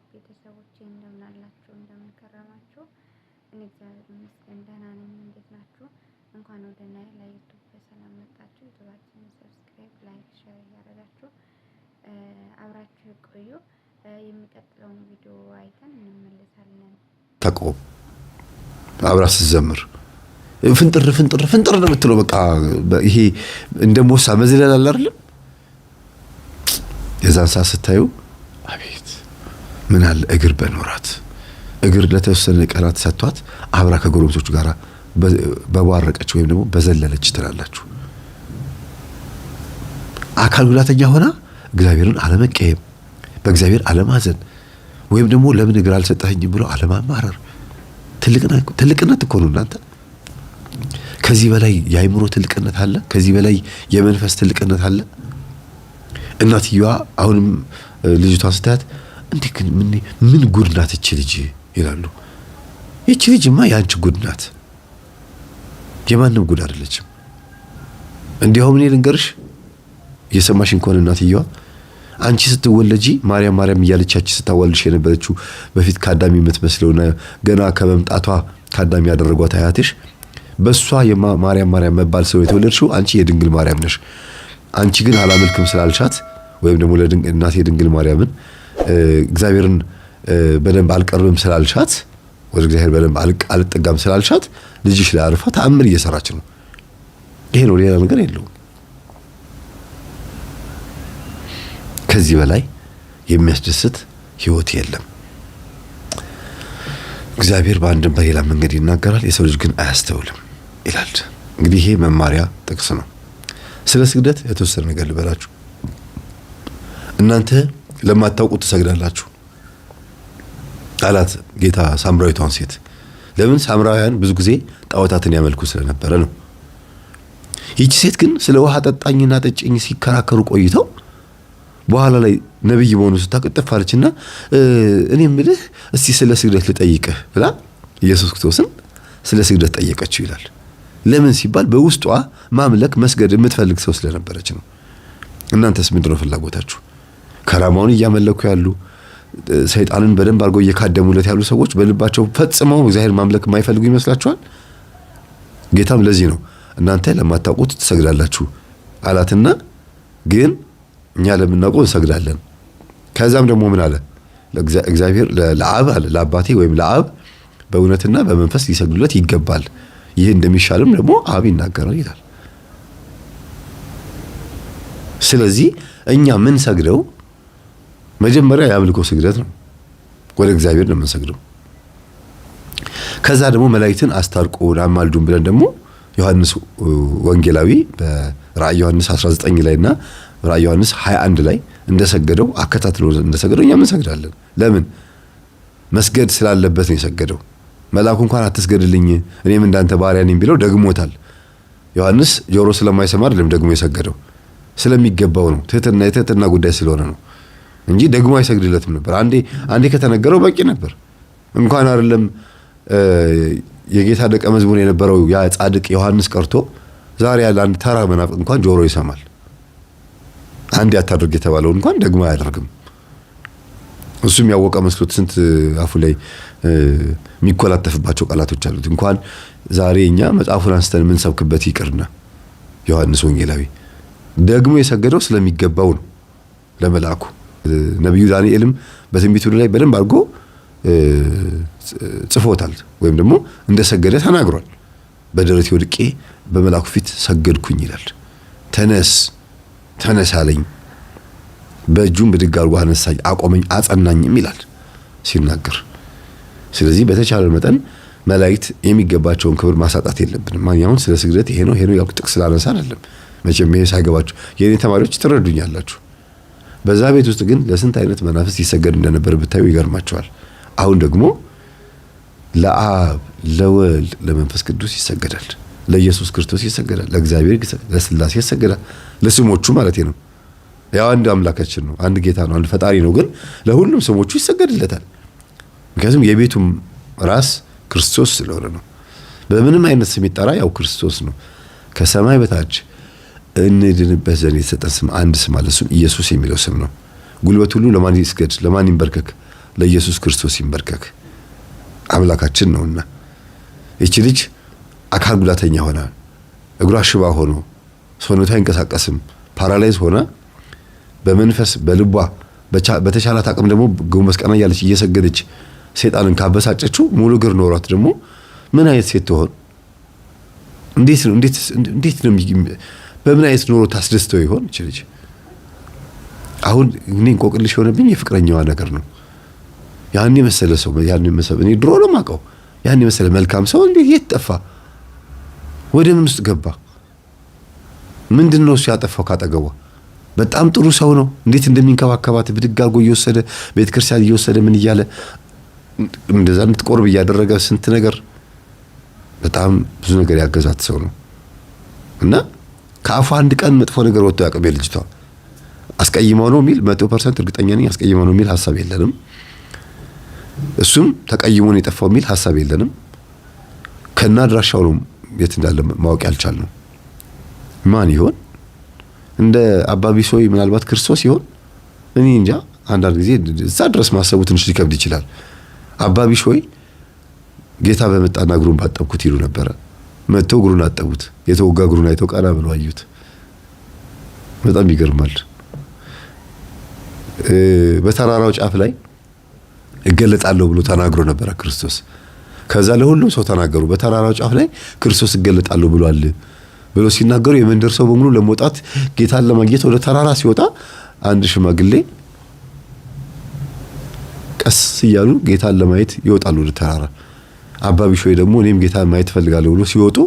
ቤተሰቦቼ እንደምን አላችሁ? እንደምን ከረማችሁ? እኔ እግዚአብሔር ይመስገን ደህና ነኝ። እንዴት ናችሁ? እንኳን ወደ ናይል ዩቲዩብ በሰላም መጣችሁ። ዩቲዩባችንን ሰብስክራይብ፣ ላይክ፣ ሼር እያደረጋችሁ አብራችሁ ቆዩ። የሚቀጥለውን ቪዲዮ አይተን እንመለሳለን። ተቆም አብራ ስትዘምር ፍንጥር ነው የምትለው። በቃ ይሄ እንደሞሳ መዝለል አለ አይደል? የዛን ሰዓት ስታዩ አቤት ምን አለ እግር በኖራት እግር ለተወሰነ ቀናት ሰጥቷት አብራ ከጎረቤቶቹ ጋር በቧረቀች ወይም ደግሞ በዘለለች ትላላችሁ። አካል ጉዳተኛ ሆና እግዚአብሔርን አለመቀየም፣ በእግዚአብሔር አለማዘን ወይም ደግሞ ለምን እግር አልሰጠኸኝም ብሎ አለማማረር ትልቅነት እኮ ነው እናንተ። ከዚህ በላይ የአይምሮ ትልቅነት አለ? ከዚህ በላይ የመንፈስ ትልቅነት አለ? እናትየዋ አሁንም ልጅቷን ስታያት እንዴ ግን ምን ጉድ ናት እቺ ልጅ ይላሉ። እቺ ልጅማ ያንቺ ጉድ ናት፣ የማንም ጉድ አይደለችም። እንዲያውም እኔ ልንገርሽ፣ እየሰማሽን ከሆነ እናትየዋ አንቺ ስትወለጂ ማርያም እያለቻች ስታዋልሽ የነበረችው በፊት ከአዳሚ የምትመስለውና ገና ከመምጣቷ ከአዳሚ ያደረጓት አያትሽ በሷ የማርያም መባል ሰው የተወለድሽው አንቺ የድንግል ማርያም ነሽ። አንቺ ግን አላመልክም ስላልሻት ወይም ደግሞ እናቴ ድንግል ማርያምን እግዚአብሔርን በደንብ አልቀርብም ስላልሻት፣ ወደ እግዚአብሔር በደንብ አልጠጋም ስላልሻት ልጅሽ ላይ አርፋ ተአምር እየሰራች ነው። ይሄ ነው፣ ሌላ ነገር የለውም። ከዚህ በላይ የሚያስደስት ህይወት የለም። እግዚአብሔር በአንድም በሌላ መንገድ ይናገራል፣ የሰው ልጅ ግን አያስተውልም ይላል። እንግዲህ ይሄ መማሪያ ጥቅስ ነው። ስለ ስግደት የተወሰነ ነገር ልበላችሁ። እናንተ ለማታውቁት ትሰግዳላችሁ አላት ጌታ ሳምራዊቷን ሴት። ለምን? ሳምራውያን ብዙ ጊዜ ጣዖታትን ያመልኩ ስለነበረ ነው። ይቺ ሴት ግን ስለ ውሃ ጠጣኝና ጠጭኝ ሲከራከሩ ቆይተው በኋላ ላይ ነብይ መሆኑ ስታቀጥፍ አለችና እኔ ምልህ እስቲ ስለ ስግደት ልጠይቅህ ብላ ኢየሱስ ክርስቶስን ስለ ስግደት ጠየቀችው ይላል። ለምን ሲባል በውስጧ ማምለክ መስገድ የምትፈልግ ሰው ስለነበረች ነው። እናንተስ ምንድነው ፍላጎታችሁ? ከራማውን እያመለኩ ያሉ ሰይጣንን በደንብ አድርገው እየካደሙለት ያሉ ሰዎች በልባቸው ፈጽመው እግዚአብሔር ማምለክ የማይፈልጉ ይመስላችኋል? ጌታም ለዚህ ነው እናንተ ለማታውቁት ትሰግዳላችሁ አላትና ግን እኛ ለምናውቀው እንሰግዳለን። ከዛም ደግሞ ምን አለ? እግዚአብሔር ለአብ አለ ለአባቴ ወይም ለአብ በእውነትና በመንፈስ ሊሰግዱለት ይገባል። ይህ እንደሚሻልም ደግሞ አብ ይናገራል ይላል። ስለዚህ እኛ ምን ሰግደው መጀመሪያ የአምልኮ ስግደት ነው፣ ወደ እግዚአብሔር ነው የምንሰግደው። ከዛ ደግሞ መላእክትን አስታርቁን አማልዱን ብለን ደግሞ ዮሐንስ ወንጌላዊ በራእይ ዮሐንስ 19 ላይና ራእይ ዮሐንስ 21 ላይ እንደሰገደው አከታትሎ እንደሰገደው እኛም እንሰግዳለን። ለምን? መስገድ ስላለበት ነው የሰገደው። መልአኩ እንኳን አትስገድልኝ እኔም እንዳንተ ባሪያ ነኝ ቢለው ደግሞታል። ዮሐንስ ጆሮ ስለማይሰማ አይደለም ደግሞ የሰገደው፣ ስለሚገባው ነው። የትህትና ጉዳይ ስለሆነ ነው እንጂ ደግሞ አይሰግድለትም ነበር። አንዴ ከተነገረው በቂ ነበር። እንኳን አይደለም የጌታ ደቀ መዝሙር የነበረው ያ ጻድቅ ዮሐንስ ቀርቶ ዛሬ ያለ አንድ ተራ መናፍቅ እንኳን ጆሮ ይሰማል። አንድ ያታደርግ የተባለው እንኳን ደግሞ አያደርግም። እሱም ያወቀ መስሎት ስንት አፉ ላይ የሚኮላተፍባቸው ቃላቶች አሉት። እንኳን ዛሬ እኛ መጽሐፉን አንስተን ምን ሰብክበት ይቅርና ዮሐንስ ወንጌላዊ ደግሞ የሰገደው ስለሚገባው ነው ለመልአኩ። ነብዩ ዳንኤልም በትንቢቱ ላይ በደንብ አድርጎ ጽፎታል፣ ወይም ደግሞ እንደሰገደ ተናግሯል። በደረቴ ወድቄ በመልአኩ ፊት ሰገድኩኝ ይላል። ተነስ አለኝ፣ በእጁም ብድግ አድርጎ አነሳኝ፣ አቆመኝ፣ አጸናኝም ይላል ሲናገር። ስለዚህ በተቻለ መጠን መላእክት የሚገባቸውን ክብር ማሳጣት የለብንም። ማንኛውን ስለ ስግደት ይሄ ነው ያልኩት ጥቅስ ስላነሳ አይደለም። መቼም ይሄ ሳይገባችሁ የኔ ተማሪዎች ትረዱኛላችሁ። በዛ ቤት ውስጥ ግን ለስንት አይነት መናፍስት ይሰገድ እንደነበር ብታዩ ይገርማቸዋል። አሁን ደግሞ ለአብ ለወልድ ለመንፈስ ቅዱስ ይሰገዳል፣ ለኢየሱስ ክርስቶስ ይሰገዳል፣ ለእግዚአብሔር ለስላሴ ይሰገዳል። ለስሞቹ ማለት ነው። ያው አንድ አምላካችን ነው፣ አንድ ጌታ ነው፣ አንድ ፈጣሪ ነው። ግን ለሁሉም ስሞቹ ይሰገድለታል። ምክንያቱም የቤቱም ራስ ክርስቶስ ስለሆነ ነው። በምንም አይነት ስም ይጠራ ያው ክርስቶስ ነው። ከሰማይ በታች እንድንበት ዘንድ የተሰጠን ስም አንድ ስም አለ፣ እሱም ኢየሱስ የሚለው ስም ነው። ጉልበት ሁሉ ለማን ይስገድ ለማን ይንበርከክ? ለኢየሱስ ክርስቶስ ይንበርከክ፣ አምላካችን ነውና። እቺ ልጅ አካል ጉዳተኛ ሆና እግሯ ሽባ ሆኖ ሰውነቷ አይንቀሳቀስም ፓራላይዝ ሆና በመንፈስ በልቧ በተሻላት አቅም ደግሞ ጎንበስ ቀና እያለች እየሰገደች ሰይጣንን ካበሳጨችው ሙሉ እግር ኖሯት ደግሞ ምን አይነት ሴት ትሆን? እንዴት ነው በምን አይነት ኑሮ ታስደስተው ይሆን እቺ ልጅ? አሁን እኔ እንቆቅልሽ የሆነብኝ የፍቅረኛዋ ነገር ነው። ያን የመሰለ ሰው እኔ ድሮ ነው የማውቀው። ያን የመሰለ መልካም ሰው እንዴት የት ጠፋ? ወደ ምን ውስጥ ገባ? ምንድነው እሱ ያጠፋው? ካጠገቧ በጣም ጥሩ ሰው ነው። እንዴት እንደሚንከባከባት ብድግ አድርጎ እየወሰደ ቤተክርስቲያን እየወሰደ ምን እያለ እንደዛ እንድትቆርብ እያደረገ ስንት ነገር በጣም ብዙ ነገር ያገዛት ሰው ነው። እና ከአፏ አንድ ቀን መጥፎ ነገር ወጥቶ ያቀበ ልጅቷ አስቀይማው ነው የሚል 100% እርግጠኛ ነኝ። አስቀይማው ነው የሚል ሐሳብ የለንም። እሱም ተቀይሞ ነው የጠፋው የሚል ሐሳብ የለንም። ከናድራሻው ነው የት እንዳለ ማወቅ ያልቻልነው። ማን ይሆን? እንደ አባቢሶይ ምናልባት ክርስቶስ ይሆን? እኔ እንጃ። አንዳንድ ጊዜ እዛ ድረስ ማሰቡ ትንሽ ሊከብድ ይችላል። አባቢሶይ ጌታ በመጣና እግሩን ባጠብኩት ይሉ ነበረ። መተው እግሩን አጠቡት። የተወጋ እግሩን አይተው ቀና ብለው አዩት። በጣም ይገርማል። በተራራው ጫፍ ላይ እገለጣለሁ ብሎ ተናግሮ ነበረ ክርስቶስ። ከዛ ለሁሉም ሰው ተናገሩ። በተራራው ጫፍ ላይ ክርስቶስ እገለጣለሁ ብሏል ብሎ ሲናገሩ የመንደር ሰው በሙሉ ለመውጣት ጌታን ለማግኘት ወደ ተራራ ሲወጣ አንድ ሽማግሌ ቀስ እያሉ ጌታን ለማየት ይወጣሉ ወደ ተራራ። አባቢሾይ ደግሞ እኔም ጌታን ማየት ፈልጋለሁ ብሎ ሲወጡ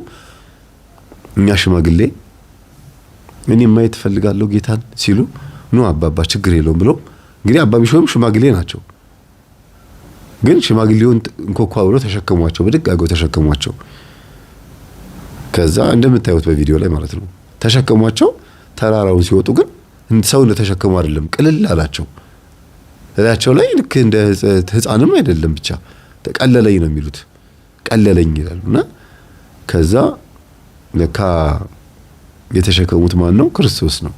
እኛ ሽማግሌ እኔም ማየት ፈልጋለሁ ጌታን ሲሉ ነው አባባ ችግር የለውም ብሎ እንግዲህ አባቢሾይም ሽማግሌ ናቸው። ግን ሽማግሌውን እንኮኳ ብሎ ተሸከሟቸው፣ በድግ አገው ተሸከሟቸው። ከዛ እንደምታዩት በቪዲዮ ላይ ማለት ነው ተሸከሟቸው። ተራራውን ሲወጡ ግን ሰው እንደተሸከሙ አይደለም፣ ቅልል አላቸው። እላቸው ላይ ልክ እንደ ህፃንም አይደለም፣ ብቻ ተቀለለኝ ነው የሚሉት። ቀለለኝ ይላሉና ከዛ ለካ የተሸከሙት ማን ነው? ክርስቶስ ነው።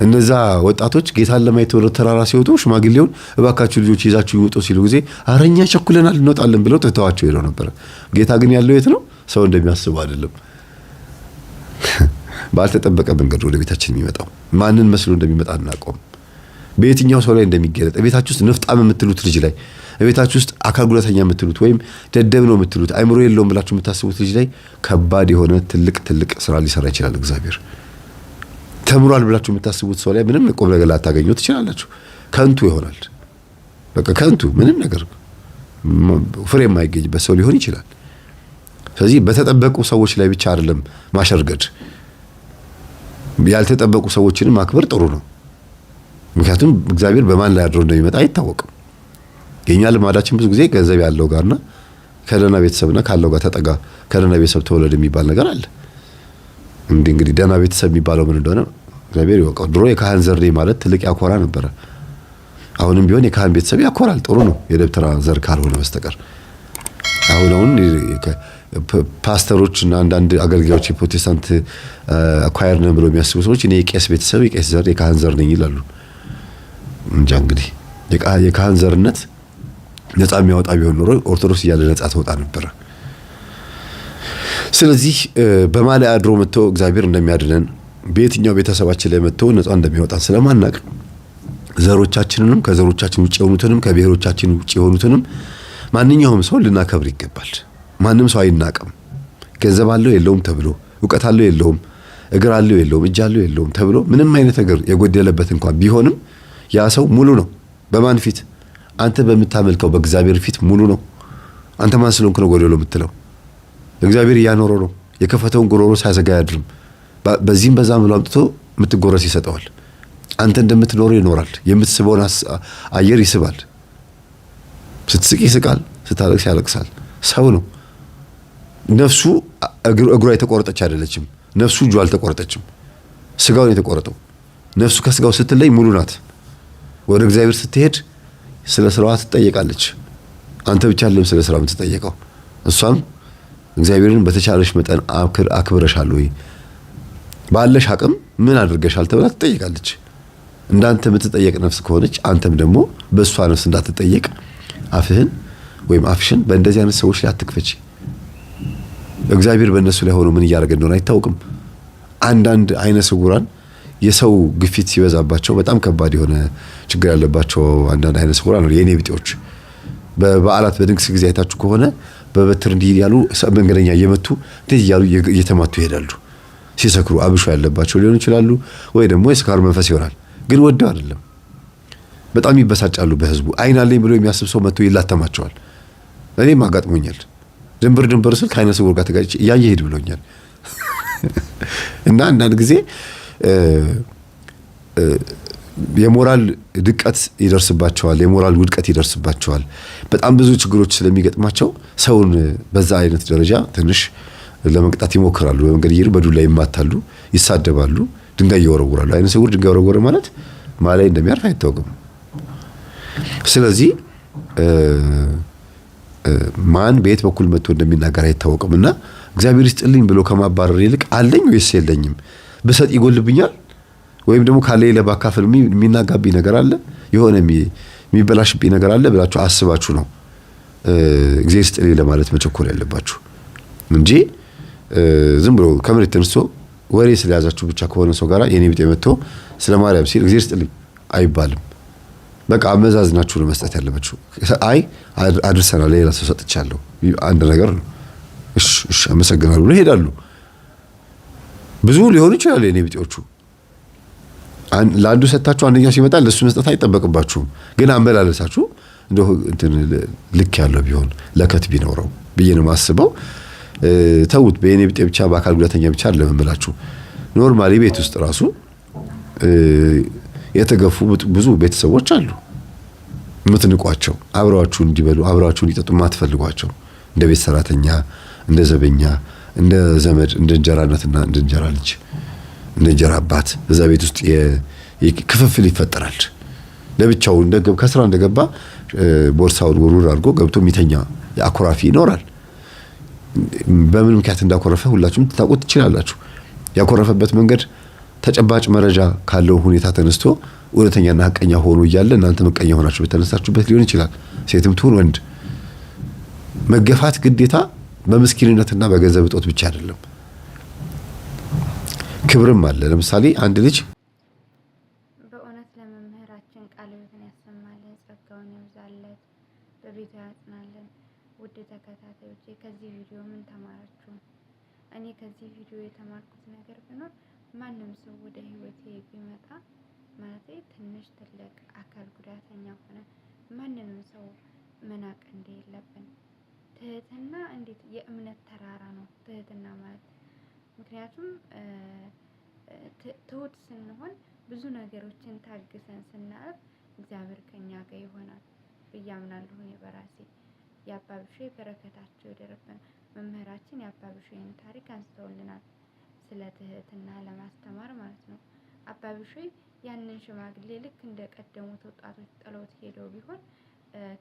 እነዛ ወጣቶች ጌታን ለማየት ወደ ተራራ ሲወጡ ሽማግሌውን እባካችሁ ልጆች ይዛችሁ ይወጡ ሲሉ ጊዜ አረኛ ቸኩለናል እንወጣለን ብለው ተተዋቸው ሄደው ነበር። ጌታ ግን ያለው የት ነው? ሰው እንደሚያስበው አይደለም። ባልተጠበቀ መንገድ ወደ ቤታችን የሚመጣው ማንን መስሎ እንደሚመጣ እናቆም። በየትኛው ሰው ላይ እንደሚገለጥ ቤታችሁ ውስጥ ንፍጣም የምትሉት ልጅ ላይ፣ ቤታችሁ ውስጥ አካል ጉዳተኛ የምትሉት ወይም ደደብ ነው የምትሉት አይምሮ የለውም ብላችሁ የምታስቡት ልጅ ላይ ከባድ የሆነ ትልቅ ስራ ሊሰራ ይችላል እግዚአብሔር። ተምሯል ብላችሁ የምታስቡት ሰው ላይ ምንም ቆም ነገር ላታገኙ ትችላላችሁ። ከንቱ ይሆናል። በቃ ከንቱ ምንም ነገር ፍሬ የማይገኝበት ሰው ሊሆን ይችላል። ስለዚህ በተጠበቁ ሰዎች ላይ ብቻ አይደለም ማሸርገድ፣ ያልተጠበቁ ሰዎችንም ማክበር ጥሩ ነው። ምክንያቱም እግዚአብሔር በማን ላይ አድሮ እንደሚመጣ አይታወቅም። የኛ ልማዳችን ብዙ ጊዜ ገንዘብ ያለው ጋርና ከደህና ቤተሰብና ካለው ጋር ተጠጋ፣ ከደህና ቤተሰብ ተወለድ የሚባል ነገር አለ። እንግዲህ ደህና ቤተሰብ የሚባለው ምን እንደሆነ እግዚአብሔር ይወቀው። ድሮ የካህን ዘር ማለት ትልቅ ያኮራ ነበረ። አሁንም ቢሆን የካህን ቤተሰብ ያኮራል፣ ጥሩ ነው፣ የደብተራ ዘር ካልሆነ በስተቀር። አሁን ፓስተሮች እና አንዳንድ አገልጋዮች የፕሮቴስታንት አኳየር ነን ብለው የሚያስቡ ሰዎች እኔ የቄስ ቤተሰብ የቄስ ዘር የካህን ዘር ነኝ ይላሉ። እንጃ እንግዲህ የካህን ዘርነት ነፃ የሚያወጣ ቢሆን ኖሮ ኦርቶዶክስ እያለ ነፃ ተወጣ ነበረ። ስለዚህ በማለ አድሮ መጥቶ እግዚአብሔር እንደሚያድነን በየትኛው ቤተሰባችን ላይ መጥቶ ነፃ እንደሚያወጣን ስለማናቅ ዘሮቻችንንም ከዘሮቻችን ውጪ የሆኑትንም ከብሔሮቻችን ውጪ የሆኑትንም ማንኛውም ሰው ልናከብር ይገባል። ማንም ሰው አይናቅም። ገንዘብ አለው የለውም ተብሎ፣ ዕውቀት አለው የለውም፣ እግር አለው የለውም፣ እጅ አለው የለውም ተብሎ ምንም አይነት ነገር የጎደለበት እንኳን ቢሆንም ያ ሰው ሙሉ ነው። በማን ፊት? አንተ በምታመልከው በእግዚአብሔር ፊት ሙሉ ነው። አንተ ማን ስለሆንክ ነው ጎደሎ የምትለው? እግዚአብሔር እያኖረው ነው። የከፈተውን ጉሮሮ ሳይዘጋ ያድርም። በዚህም በዛም ብሎ አምጥቶ የምትጎረስ ይሰጠዋል። አንተ እንደምትኖረው ይኖራል። የምትስበውን አየር ይስባል። ስትስቅ ይስቃል፣ ስታለቅስ ያለቅሳል። ሰው ነው። ነፍሱ እግሯ የተቆረጠች አይደለችም። ነፍሱ እጁ አልተቆረጠችም። ስጋውን የተቆረጠው ነፍሱ ከስጋው ስትለይ ሙሉ ናት። ወደ እግዚአብሔር ስትሄድ ስለ ስራዋ ትጠየቃለች። አንተ ብቻ አይደለም ስለ ስራው የምትጠየቀው። እሷም እግዚአብሔርን በተቻለሽ መጠን አክብረሻል ወይ፣ ባለሽ አቅም ምን አድርገሻል ተብላ ትጠየቃለች። እንዳንተ የምትጠየቅ ነፍስ ከሆነች አንተም ደግሞ በእሷ ነፍስ እንዳትጠየቅ አፍህን ወይም አፍሽን በእንደዚህ አይነት ሰዎች ላይ አትክፈች። እግዚአብሔር በእነሱ ላይ ሆኖ ምን እያደረገ እንደሆነ አይታወቅም። አንዳንድ አይነ ስውራን የሰው ግፊት ሲበዛባቸው በጣም ከባድ የሆነ ችግር ያለባቸው አንዳንድ አይነ ስውራን ነው የኔ ቢጤዎች። በበዓላት በድግስ ጊዜ አይታችሁ ከሆነ በበትር እንዲህ ያሉ መንገደኛ እየመቱ እንዴት እያሉ እየተማቱ ይሄዳሉ። ሲሰክሩ አብሾ ያለባቸው ሊሆኑ ይችላሉ፣ ወይ ደግሞ የስካር መንፈስ ይሆናል። ግን ወደው አይደለም። በጣም ይበሳጫሉ በህዝቡ። አይን አለኝ ብሎ የሚያስብ ሰው መጥቶ ይላተማቸዋል። እኔም አጋጥሞኛል። ድንበር ስል ከአይነ ስውር ጋር ተጋጭ እያየ ሄድ ብሎኛል። እና አንዳንድ ጊዜ የሞራል ድቀት ይደርስባቸዋል፣ የሞራል ውድቀት ይደርስባቸዋል። በጣም ብዙ ችግሮች ስለሚገጥማቸው ሰውን በዛ አይነት ደረጃ ትንሽ ለመቅጣት ይሞክራሉ። በመንገድ እየሄዱ በዱላ ይማታሉ፣ ይሳደባሉ፣ ድንጋይ ይወረውራሉ። አይነ ስውር ድንጋይ ወረወረ ማለት ማላይ እንደሚያርፍ አይታወቅም። ስለዚህ ማን በየት በኩል መጥቶ እንደሚናገር አይታወቅም። እና እግዚአብሔር ይስጥልኝ ብሎ ከማባረር ይልቅ አለኝ ወይስ የለኝም ብሰጥ ይጎልብኛል ወይም ደግሞ ካለኝ ለባካፈል የሚናጋብኝ ነገር አለ፣ የሆነ የሚበላሽብኝ ነገር አለ ብላችሁ አስባችሁ ነው እግዚአብሔር ይስጥልኝ ለማለት መቸኮል ያለባችሁ እንጂ ዝም ብሎ ከመሬት ተነስቶ ወሬ ስለያዛችሁ ብቻ ከሆነ ሰው ጋር የኔ ቢጤ መጥቶ ስለ ማርያም ሲል እግዚአብሔር ይስጥልኝ አይባልም። በቃ አመዛዝናችሁ ነው መስጠት ያለባችሁ። አይ አድርሰናል ሌላ ሰው ሰጥቻለሁ አንድ ነገር ነው፣ እሺ አመሰግናለሁ ብለው ይሄዳሉ። ብዙ ሊሆኑ ይችላሉ የኔ ቢጤዎቹ። ለአንዱ ሰጣችሁ አንደኛው ሲመጣ ለሱ መስጠት አይጠበቅባችሁም። ግን አመላለሳችሁ እንደው እንትን ልክ ያለው ቢሆን ለከት ቢኖረው ብዬ ነው የማስበው። ተውት። በየኔ ቢጤ ብቻ በአካል ጉዳተኛ ብቻ አይደለም እምላችሁ። ኖርማሊ ቤት ውስጥ ራሱ የተገፉ ብዙ ቤተሰቦች አሉ የምትንቋቸው፣ አብረዋችሁ እንዲበሉ አብረዋችሁ እንዲጠጡ ማትፈልጓቸው፣ እንደ ቤት ሰራተኛ፣ እንደ ዘበኛ፣ እንደ ዘመድ፣ እንደ እንጀራ እናትና እንደ እንጀራ ልጅ፣ እንደ እንጀራ አባት እዛ ቤት ውስጥ ክፍፍል ይፈጠራል። ለብቻው ከስራ እንደገባ ቦርሳውን ውርውር አድርጎ ገብቶ የሚተኛ አኩራፊ ይኖራል። በምን ምክንያት እንዳኮረፈ ሁላችሁም ታውቁት ትችላላችሁ። ያኮረፈበት መንገድ ተጨባጭ መረጃ ካለው ሁኔታ ተነስቶ እውነተኛና ሐቀኛ ሆኖ እያለ እናንተ መቀኛ ሆናችሁ በተነሳችሁበት ሊሆን ይችላል። ሴትም ትሁን ወንድ መገፋት ግዴታ በምስኪንነትና በገንዘብ እጦት ብቻ አይደለም፣ ክብርም አለ። ለምሳሌ አንድ ልጅ በእውነት ለመምህራችን ቃለ ሕይወትን ያሰማልን፣ ጸጋውን ያብዛለት፣ በቤቱ ያጽናልን። ውድ ተከታታዮቼ ከዚህ ቪዲዮ ምን ተማራችሁ? እኔ ከዚህ ቪዲዮ የተማርኩት ነገር ቢኖር ማንም ሰው ወደ ህይወቴ ቢመጣ ማለት ትንሽ ትልቅ አካል ጉዳተኛ ሆነ ማንንም ሰው መናቅ እንደሌለብን። ትህትና እንዴት የእምነት ተራራ ነው ትህትና ማለት። ምክንያቱም ትሁት ስንሆን ብዙ ነገሮችን ታግሰን ስናልፍ እግዚአብሔር ከኛ ጋር ይሆናል ብዬ አምናለሁ። እኔ በራሴ የአባብሼ በረከታቸው ይደርብን። መምህራችን የአባብሼን ታሪክ አንስተውልናል ስለ ትህትና ለማስተማር ማለት ነው። አባብሼ ያንን ሽማግሌ ልክ እንደ ቀደሙት ወጣቶች ጥለውት ሄደው ቢሆን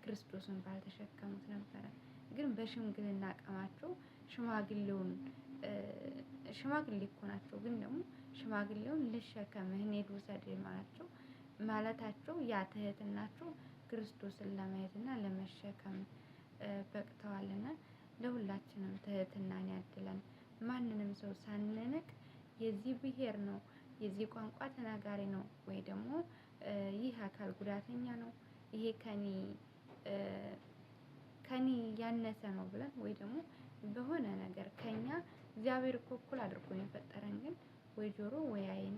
ክርስቶስን ባልተሸከሙት ነበረ። ግን በሽምግልና አቅማቸው ሽማግሌ እኮ ናቸው፣ ግን ደግሞ ሽማግሌውን ልሸከምህ እኔ ልውሰድ ማለታቸው ያ ትህትናቸው ክርስቶስን ለማየትና ለመሸከም በቅተዋልና ለሁላችንም ትህትናን ያድለን። ማንንም ሰው ሳንንቅ የዚህ ብሔር ነው የዚህ ቋንቋ ተናጋሪ ነው ወይ ደግሞ ይህ አካል ጉዳተኛ ነው ይሄ ከኔ ያነሰ ነው ብለን ወይ ደግሞ በሆነ ነገር ከኛ እግዚአብሔር እኮ እኩል አድርጎ የፈጠረን፣ ግን ወይ ጆሮ ወይ አይን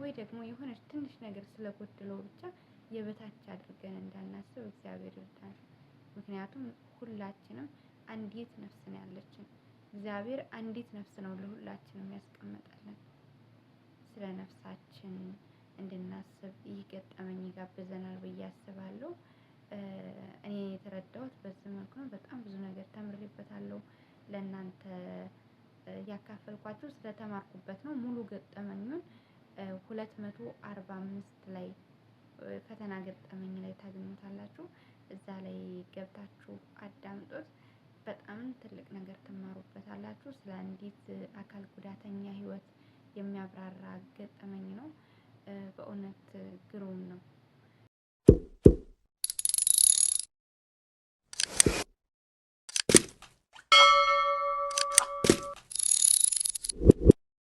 ወይ ደግሞ የሆነች ትንሽ ነገር ስለጎደለው ብቻ የበታች አድርገን እንዳናስብ እግዚአብሔር ይርዳን። ምክንያቱም ሁላችንም አንዲት ነፍስ ነው ያለችን። እግዚአብሔር አንዲት ነፍስ ነው ለሁላችንም ያስቀመጠልን። ስለ ነፍሳችን እንድናስብ ይህ ገጠመኝ ይጋብዘናል ብዬ አስባለሁ። እኔ የተረዳሁት በዚህ መልኩ ነው። በጣም ብዙ ነገር ተምሬበታለሁ። ለእናንተ ያካፈልኳችሁ ስለተማርኩበት ነው። ሙሉ ገጠመኙን 245 ላይ ፈተና ገጠመኝ ላይ ታገኙታላችሁ። እዛ ላይ ገብታችሁ አዳምጡት። በጣም ትልቅ ነገር ትማሩበታላችሁ። ስለ አንዲት አካል ጉዳተኛ ህይወት የሚያብራራ ገጠመኝ ነው። በእውነት ግሩም ነው።